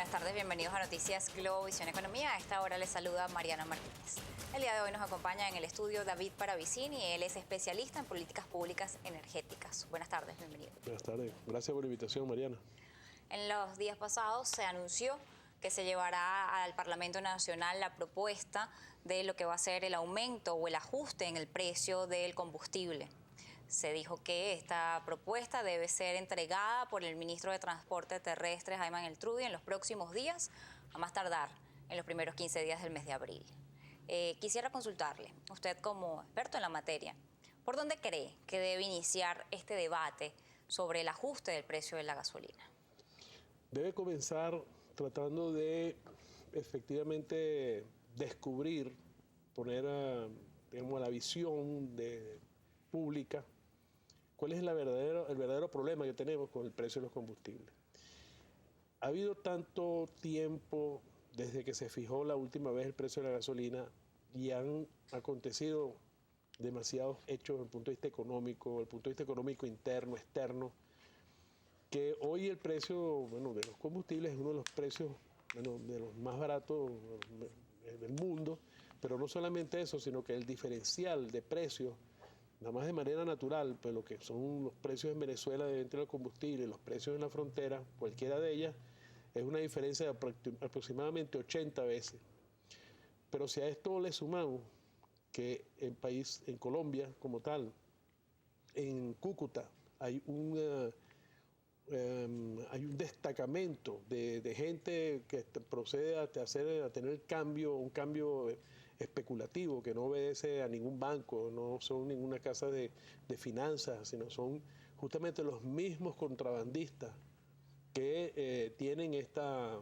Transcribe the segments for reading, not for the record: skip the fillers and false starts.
Buenas tardes, bienvenidos a Noticias Globovisión Economía. A esta hora les saluda Mariana Martínez. El día de hoy nos acompaña en el estudio David Paravicini, él es especialista en políticas públicas energéticas. Buenas tardes, bienvenido. Buenas tardes, gracias por la invitación, Mariana. En los días pasados se anunció que se llevará al Parlamento Nacional la propuesta de lo que va a ser el aumento o el ajuste en el precio del combustible. Se dijo que esta propuesta debe ser entregada por el ministro de Transporte Terrestre, Ayman El-Trudy, en los próximos días, a más tardar en los primeros 15 días del mes de abril. Quisiera consultarle, usted como experto en la materia, ¿por dónde cree que debe iniciar este debate sobre el ajuste del precio de la gasolina? Debe comenzar tratando de efectivamente descubrir, poner digamos, a la visión pública cuál es el verdadero problema que tenemos con el precio de los combustibles. Ha habido tanto tiempo desde que se fijó la última vez el precio de la gasolina y han acontecido demasiados hechos desde el punto de vista económico interno, externo, que hoy el precio de los combustibles es uno de los precios de los más baratos del mundo, pero no solamente eso, sino que el diferencial de precios, nada más de manera natural, pues lo que son los precios en Venezuela de venta del combustible, los precios en la frontera, cualquiera de ellas, es una diferencia de aproximadamente 80 veces. Pero si a esto le sumamos que en Colombia como tal, en Cúcuta, hay un destacamento de gente que procede a tener un cambio especulativo, que no obedece a ningún banco, no son ninguna casa de finanzas, sino son justamente los mismos contrabandistas que tienen estas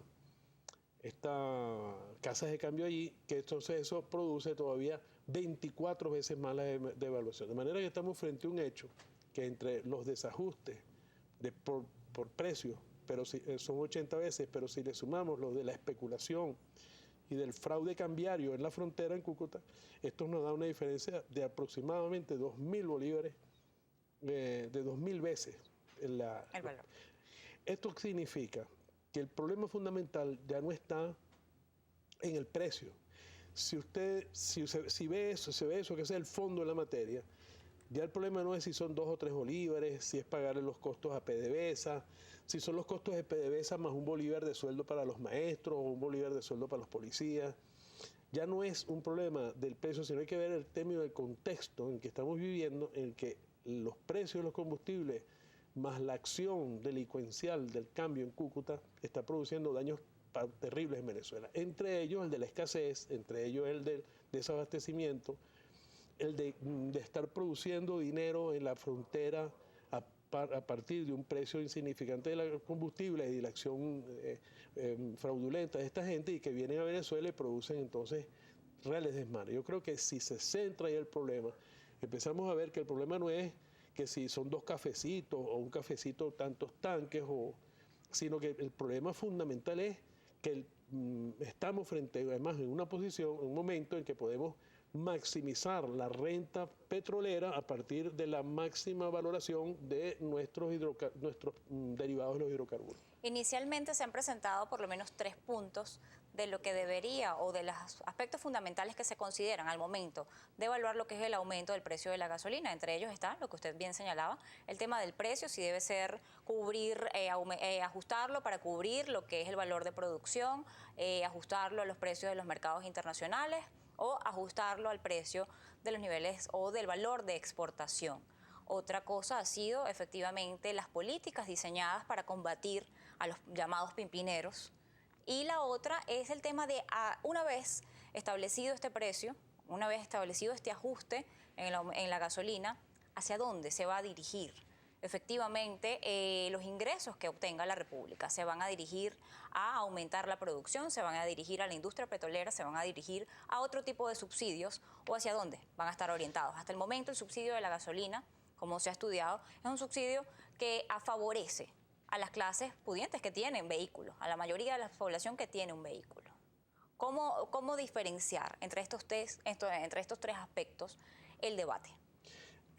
casas de cambio allí, que entonces eso produce todavía 24 veces más la devaluación. De manera que estamos frente a un hecho que entre los desajustes por precio, pero son 80 veces, pero si le sumamos lo de la especulación y del fraude cambiario en la frontera en Cúcuta, esto nos da una diferencia de aproximadamente 2.000 bolívares, de 2.000 veces el valor. Esto significa que el problema fundamental ya no está en el precio. Si ve eso, que es el fondo de la materia, ya el problema no es si son 2 o 3 bolívares, si es pagarle los costos a PDVSA, si son los costos de PDVSA más un bolívar de sueldo para los maestros o un bolívar de sueldo para los policías. Ya no es un problema del precio, sino hay que ver el término del contexto en que estamos viviendo, en que los precios de los combustibles más la acción delincuencial del cambio en Cúcuta está produciendo daños terribles en Venezuela. Entre ellos el de la escasez, entre ellos el del desabastecimiento, el de estar produciendo dinero en la frontera a partir de un precio insignificante del combustible y de la acción fraudulenta de esta gente, y que vienen a Venezuela y producen entonces reales desmanes. Yo creo que si se centra ahí el problema, empezamos a ver que el problema no es que si son 2 cafecitos o un cafecito tantos tanques, sino que el problema fundamental es que estamos frente, además, en una posición, en un momento en que podemos maximizar la renta petrolera a partir de la máxima valoración de nuestros derivados de los hidrocarburos. Inicialmente se han presentado por lo menos 3 puntos de lo que debería o de los aspectos fundamentales que se consideran al momento de evaluar lo que es el aumento del precio de la gasolina. Entre ellos está, lo que usted bien señalaba, el tema del precio, si debe ser ajustarlo para cubrir lo que es el valor de producción, ajustarlo a los precios de los mercados internacionales o ajustarlo al precio de los niveles o del valor de exportación. Otra cosa ha sido efectivamente las políticas diseñadas para combatir a los llamados pimpineros. Y la otra es el tema de, una vez establecido este precio, una vez establecido este ajuste en la gasolina, ¿hacia dónde se va a dirigir? Efectivamente, los ingresos que obtenga la República se van a dirigir a aumentar la producción, se van a dirigir a la industria petrolera, se van a dirigir a otro tipo de subsidios, o hacia dónde van a estar orientados. Hasta el momento el subsidio de la gasolina, como se ha estudiado, es un subsidio que favorece a las clases pudientes que tienen vehículos, a la mayoría de la población que tiene un vehículo. ¿Cómo diferenciar entre estos 3 aspectos el debate?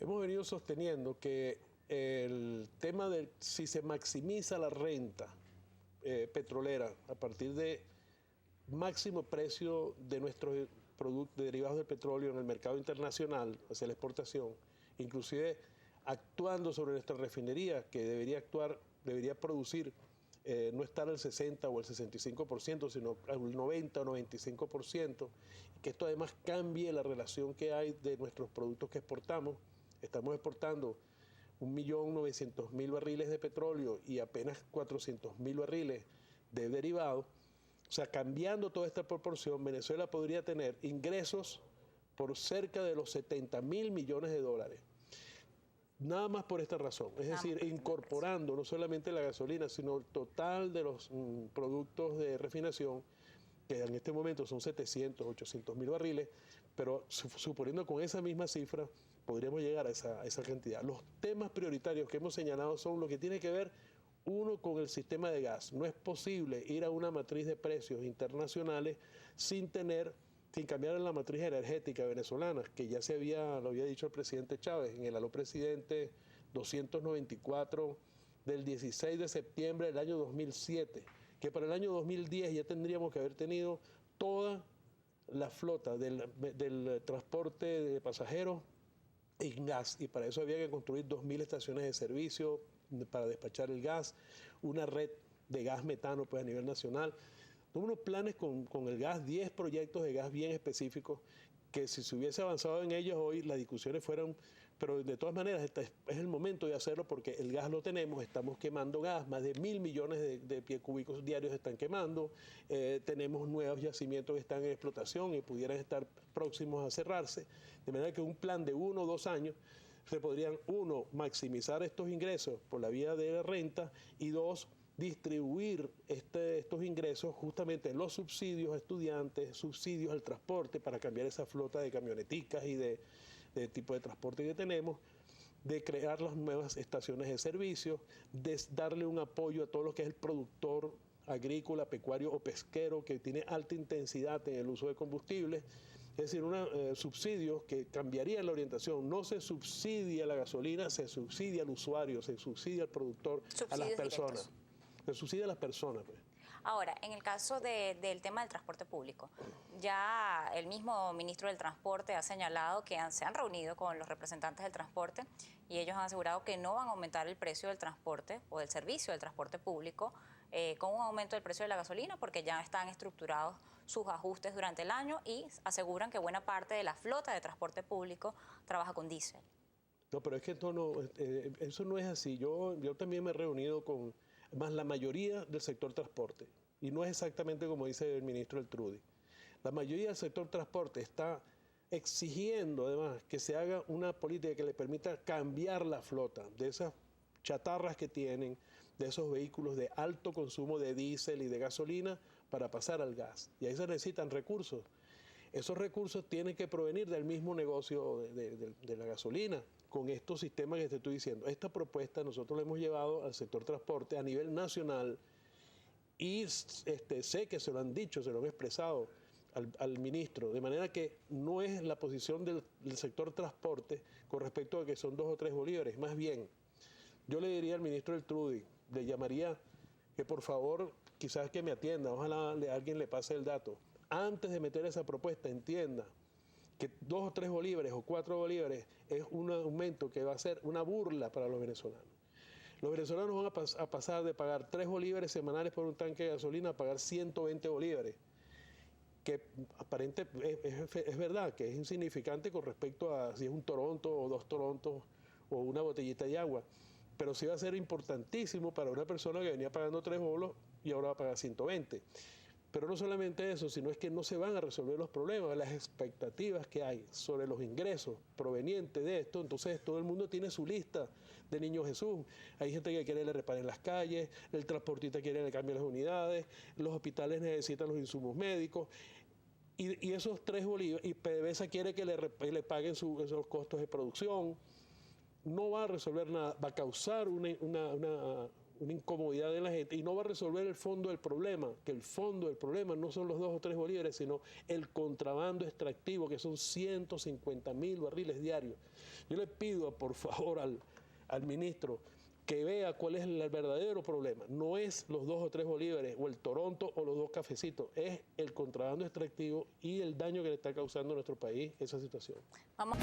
Hemos venido sosteniendo que el tema de si se maximiza la renta petrolera, a partir de máximo precio de nuestros productos derivados del petróleo en el mercado internacional hacia la exportación, inclusive actuando sobre nuestra refinería, que debería producir, no estar al 60 o al 65%, sino al 90 o 95%, y que esto además cambie la relación que hay de nuestros productos que exportamos. Estamos exportando 1.900.000 barriles de petróleo y apenas 400.000 barriles de derivados. O sea, cambiando toda esta proporción, Venezuela podría tener ingresos por cerca de los 70.000 millones de dólares. Nada más por esta razón, es decir, incorporando no solamente la gasolina, sino el total de los productos de refinación, que en este momento son 700, 800.000 barriles, pero suponiendo con esa misma cifra, podríamos llegar a esa cantidad. Los temas prioritarios que hemos señalado son lo que tiene que ver, uno, con el sistema de gas. No es posible ir a una matriz de precios internacionales sin cambiar la matriz energética venezolana, que ya lo había dicho el presidente Chávez en el Aló Presidente 294 del 16 de septiembre del año 2007, que para el año 2010 ya tendríamos que haber tenido toda la flota del transporte de pasajeros en gas, y para eso había que construir 2.000 estaciones de servicio para despachar el gas, una red de gas metano pues, a nivel nacional. Unos planes con el gas, 10 proyectos de gas bien específicos, que si se hubiese avanzado en ellos hoy, las discusiones fueran, pero de todas maneras es el momento de hacerlo porque el gas lo tenemos, estamos quemando gas, más de 1.000 millones de pies cúbicos diarios están quemando, tenemos nuevos yacimientos que están en explotación y pudieran estar próximos a cerrarse, de manera que un plan de 1 o 2 años se podrían, 1, maximizar estos ingresos por la vía de la renta, y 2, distribuir estos ingresos justamente en los subsidios a estudiantes, subsidios al transporte para cambiar esa flota de camioneticas y de tipo de transporte que tenemos, de crear las nuevas estaciones de servicio, de darle un apoyo a todo lo que es el productor agrícola, pecuario o pesquero que tiene alta intensidad en el uso de combustibles. Es decir, subsidios que cambiarían la orientación. No se subsidia la gasolina, se subsidia al usuario, se subsidia al productor, a las personas. Directos. Se subsidia a las personas. Pues. Ahora, en el caso del tema del transporte público, ya el mismo ministro del Transporte ha señalado que se han reunido con los representantes del transporte y ellos han asegurado que no van a aumentar el precio del transporte o del servicio del transporte público con un aumento del precio de la gasolina, porque ya están estructurados sus ajustes durante el año y aseguran que buena parte de la flota de transporte público trabaja con diésel. No, pero es que eso no es así. Yo también me he reunido con más la mayoría del sector transporte, y no es exactamente como dice el ministro del Trudy. La mayoría del sector transporte está exigiendo además que se haga una política que le permita cambiar la flota de esas chatarras que tienen, de esos vehículos de alto consumo de diésel y de gasolina, para pasar al gas. Y ahí se necesitan recursos. Esos recursos tienen que provenir del mismo negocio de la gasolina, con estos sistemas que te estoy diciendo. Esta propuesta nosotros la hemos llevado al sector transporte a nivel nacional, y sé que se lo han dicho, se lo han expresado al ministro, de manera que no es la posición del sector transporte con respecto a que son 2 o 3 bolívares. Más bien, yo le diría al ministro del Trudy, le llamaría que por favor, quizás que me atienda, ojalá alguien le pase el dato. Antes de meter esa propuesta, entienda que 2 o 3 bolívares o 4 bolívares es un aumento que va a ser una burla para los venezolanos. Los venezolanos van a pasar de pagar 3 bolívares semanales por un tanque de gasolina a pagar 120 bolívares, que aparentemente es verdad que es insignificante con respecto a si es un Toronto o 2 Torontos o una botellita de agua, pero sí va a ser importantísimo para una persona que venía pagando 3 bolos y ahora va a pagar 120. Pero no solamente eso, sino es que no se van a resolver los problemas, las expectativas que hay sobre los ingresos provenientes de esto. Entonces todo el mundo tiene su lista de Niño Jesús. Hay gente que quiere que le reparen las calles, el transportista quiere que le cambien las unidades, los hospitales necesitan los insumos médicos. Y esos 3 bolívares, y PDVSA quiere que le paguen esos costos de producción. No va a resolver nada, va a causar una incomodidad en la gente y no va a resolver el fondo del problema, que el fondo del problema no son los 2 o 3 bolívares, sino el contrabando extractivo, que son 150.000 barriles diarios. Yo le pido, por favor, al ministro que vea cuál es el verdadero problema. No es los 2 o 3 bolívares, o el Toronto, o los 2 cafecitos. Es el contrabando extractivo y el daño que le está causando a nuestro país esa situación. Vamos.